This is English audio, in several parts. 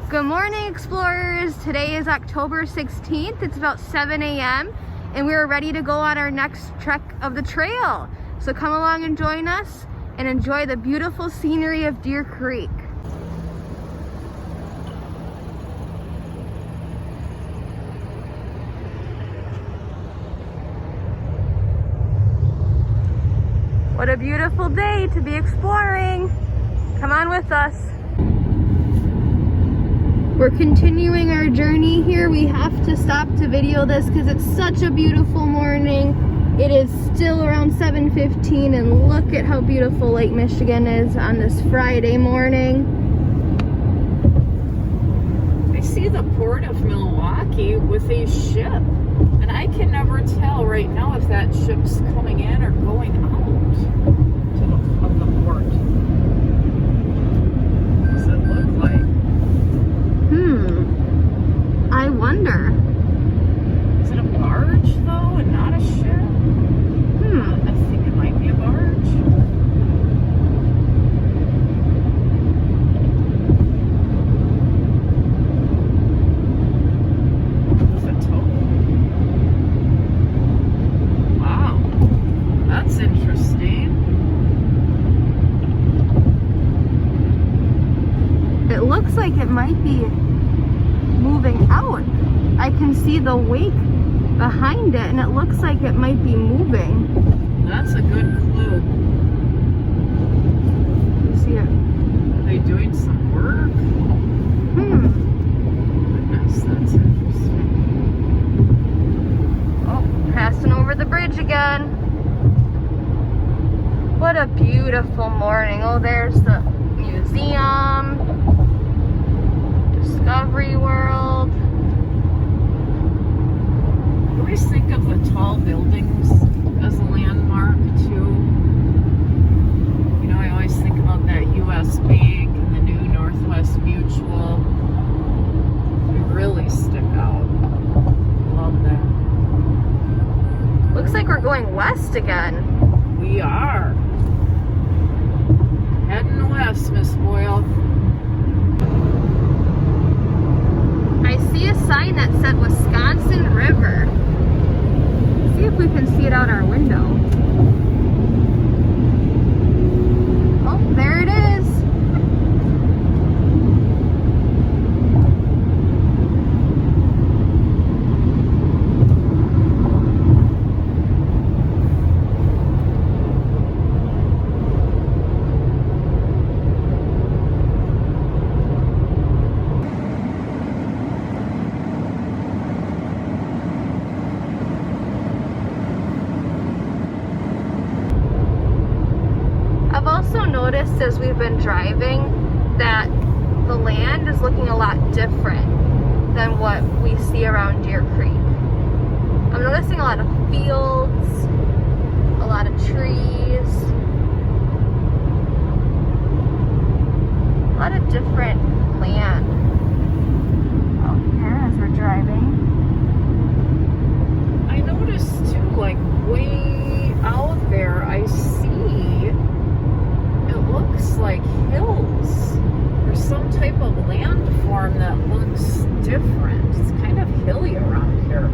Good morning, explorers. Today is October 16th. It's about 7 a.m. and we are ready to go on our next trek of the trail. So come along and join us and enjoy the beautiful scenery of Deer Creek. What a beautiful day to be exploring. Come on with us. We're continuing our journey here. We have to stop to video this because it's such a beautiful morning. It is still around 7:15 and look at how beautiful Lake Michigan is on this Friday morning. I see the port of Milwaukee with a ship, and I can never tell right now if that ship's coming in or going out of the port. What does it look like? I wonder. Is it a barge though and not a ship? I think it might be a barge. With a tow. Wow, that's interesting. It looks like it might be moving out. I can see the wake behind it and it looks like it might be moving. That's a good clue. See it? Are they doing some work? Goodness, that's interesting. Oh, passing over the bridge again. What a beautiful morning. Oh, there's the museum. Discovery World. I always think of the tall buildings as a landmark too. You know, I always think about that U.S. Bank and the new Northwest Mutual. They really stick out. Love that. Looks like we're going west again. We are. Heading west, Miss Boyle. I see a sign that said Wisconsin River. See if we can see it out our window. Oh, there it is. I've also noticed as we've been driving that the land is looking a lot different than what we see around Deer Creek. I'm noticing a lot of fields, a lot of trees, a lot of different land out here as we're driving. I noticed too, like way out there, I see it looks like hills or some type of landform that looks different. It's kind of hilly around here.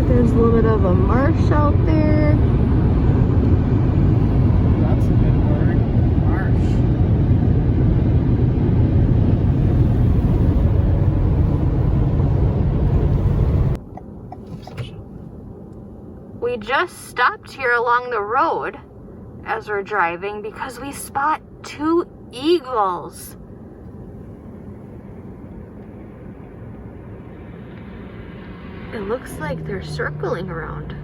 There's a little bit of a marsh out there. That's a good word. Marsh. We just stopped here along the road as we're driving because we spot two eagles. It looks like they're circling around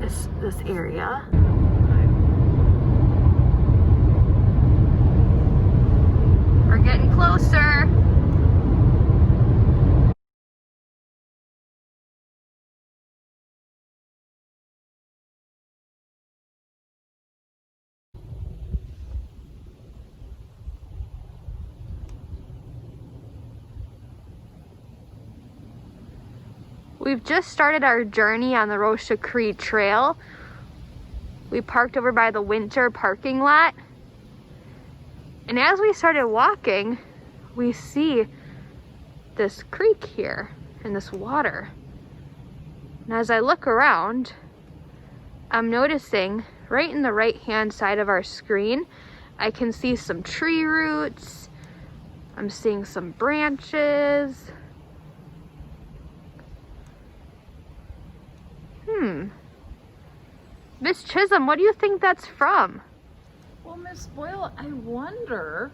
this area. We're getting closer. We've just started our journey on the Roche-A Cri trail. We parked over by the winter parking lot. And as we started walking, we see this creek here and this water. And as I look around, I'm noticing right in the right-hand side of our screen, I can see some tree roots. I'm seeing some branches. Miss Chisholm, what do you think that's from? Well, Miss Boyle, I wonder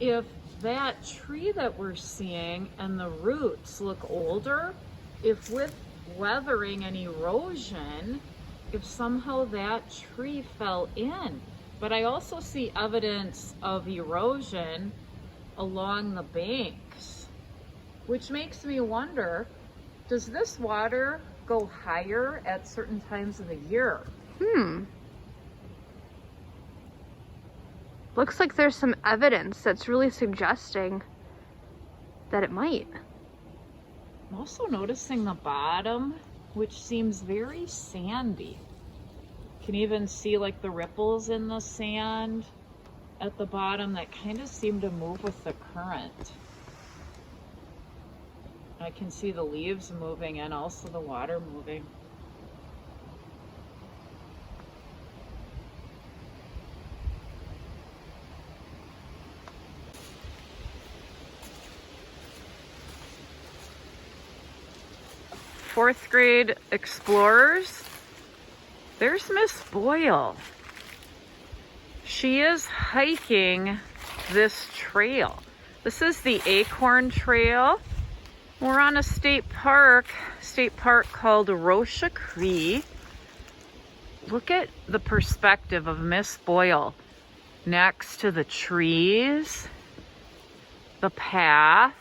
if that tree that we're seeing and the roots look older, if with weathering and erosion, if somehow that tree fell in. But I also see evidence of erosion along the banks, which makes me wonder, does this water go higher at certain times of the year? Looks like there's some evidence that's really suggesting that it might. I'm also noticing the bottom, which seems very sandy. You can even see like the ripples in the sand at the bottom that kind of seem to move with the current. I can see the leaves moving and also the water moving. Fourth grade explorers, there's Miss Boyle. She is hiking this trail. This is the Acorn Trail. We're on a state park called Roche-A Cri. Look at the perspective of Miss Boyle next to the trees, the path.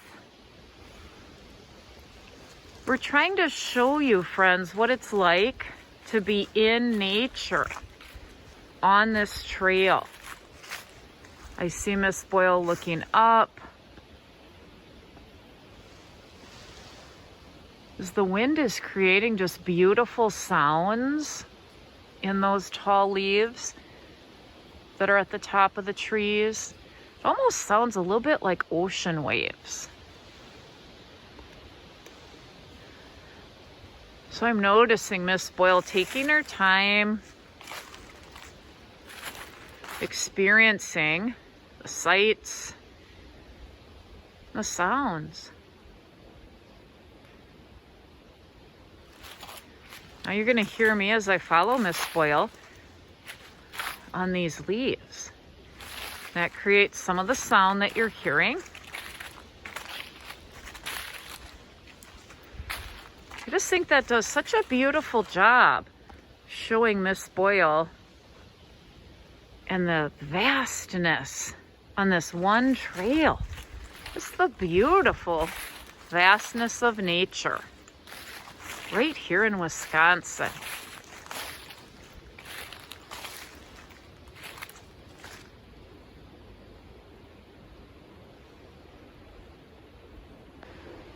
We're trying to show you, friends, what it's like to be in nature on this trail. I see Miss Boyle looking up. As the wind is creating just beautiful sounds in those tall leaves that are at the top of the trees. It almost sounds a little bit like ocean waves. So I'm noticing Miss Boyle taking her time, experiencing the sights, the sounds. Now you're going to hear me as I follow Miss Boyle on these leaves. That creates some of the sound that you're hearing. I just think that does such a beautiful job showing Miss Boyle and the vastness on this one trail. Just the beautiful vastness of nature right here in Wisconsin.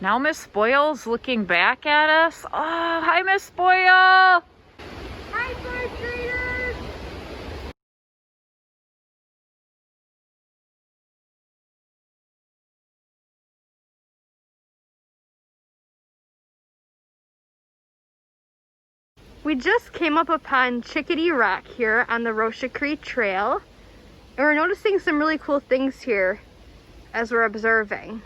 Now Miss Boyle's looking back at us. Oh, hi Miss Boyle! Hi, third graders! We just came up upon Chickadee Rock here on the Roche-A Cri trail. And we're noticing some really cool things here as we're observing.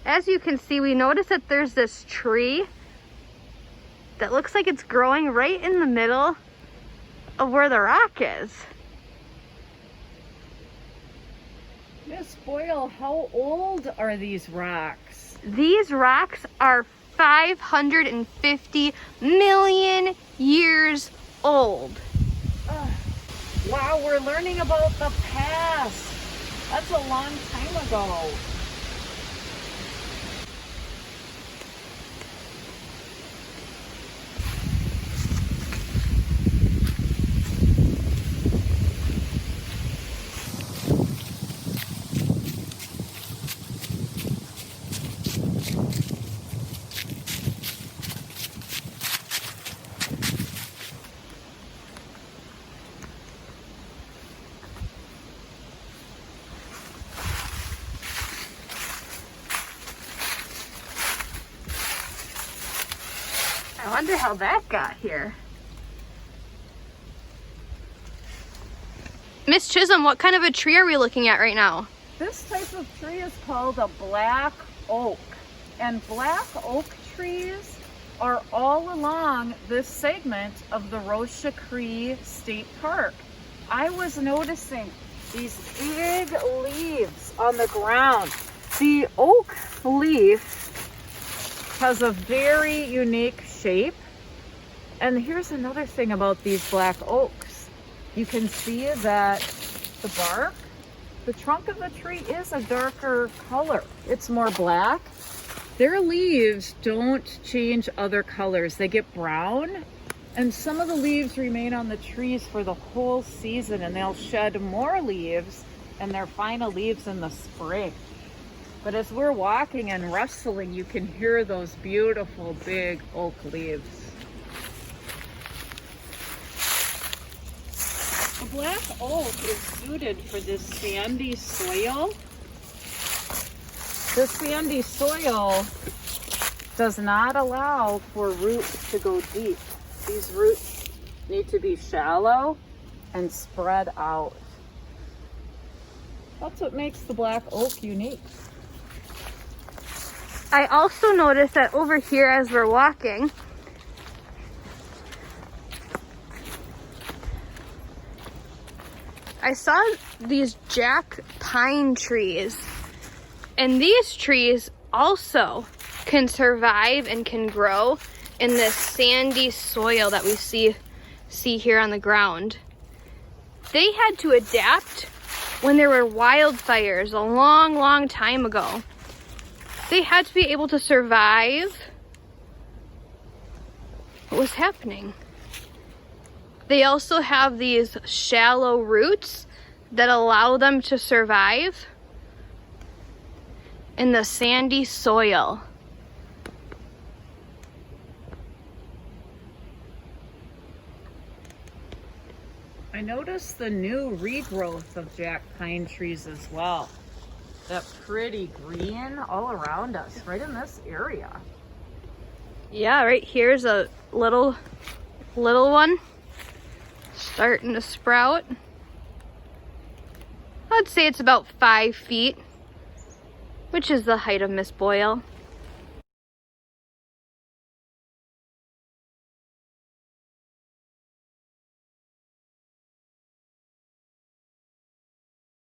As you can see, we notice that there's this tree that looks like it's growing right in the middle of where the rock is. Miss Boyle, how old are these rocks? These rocks are 550 million years old. Wow, we're learning about the past. That's a long time ago. wonder how that got here. Miss Chisholm, what kind of a tree are we looking at right now? This type of tree is called a black oak. And black oak trees are all along this segment of the Roche-A Cri State Park. I was noticing these big leaves on the ground. The oak leaf has a very unique shape. And here's another thing about these black oaks. You can see that the bark, the trunk of the tree is a darker color. It's more black. Their leaves don't change other colors. They get brown, and some of the leaves remain on the trees for the whole season, and they'll shed more leaves and their final leaves in the spring. But as we're walking and rustling, you can hear those beautiful big oak leaves. The black oak is suited for this sandy soil. This sandy soil does not allow for roots to go deep. These roots need to be shallow and spread out. That's what makes the black oak unique. I also noticed that over here as we're walking, I saw these jack pine trees. And these trees also can survive and can grow in this sandy soil that we see here on the ground. They had to adapt when there were wildfires a long, long time ago. They had to be able to survive what was happening. They also have these shallow roots that allow them to survive in the sandy soil. I noticed the new regrowth of jack pine trees as well. That pretty green all around us, right in this area. Yeah, right here's a little one starting to sprout. I'd say it's about 5 feet, which is the height of Miss Boyle.